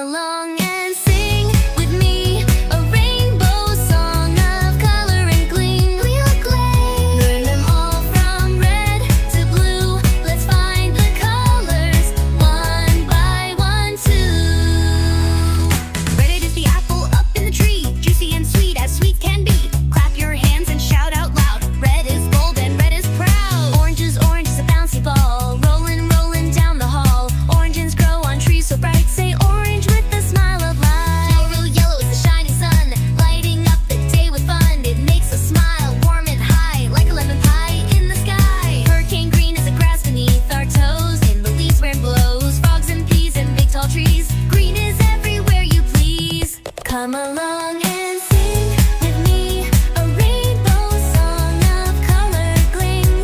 along and sing with me a rainbow song of color and gleam. We will play, learn them all from red to blue. Let's find the colors one by one too. Red is the apple up in the tree, juicy and sweet as sweet can be. Clap your hands and shout out loud. Red is bold and red is proud. Orange is a bouncy ball, rolling, rolling down the hall. Oranges grow on trees so bright. Say orange with a smile of light. Yellow is the shining sun, lighting up the day with fun. It makes us smile, warm and high, like a lemon pie in the sky. Hurricane green is the grass beneath our toes, in the leaves where it blows. Frogs and peas and big tall trees. Green is everywhere you please. Come along and sing with me a rainbow song of color gleam.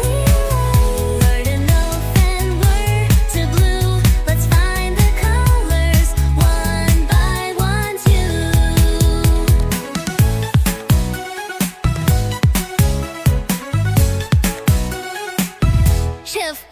Learn to know and word to blue. Let's find the colors one by one too. Shift,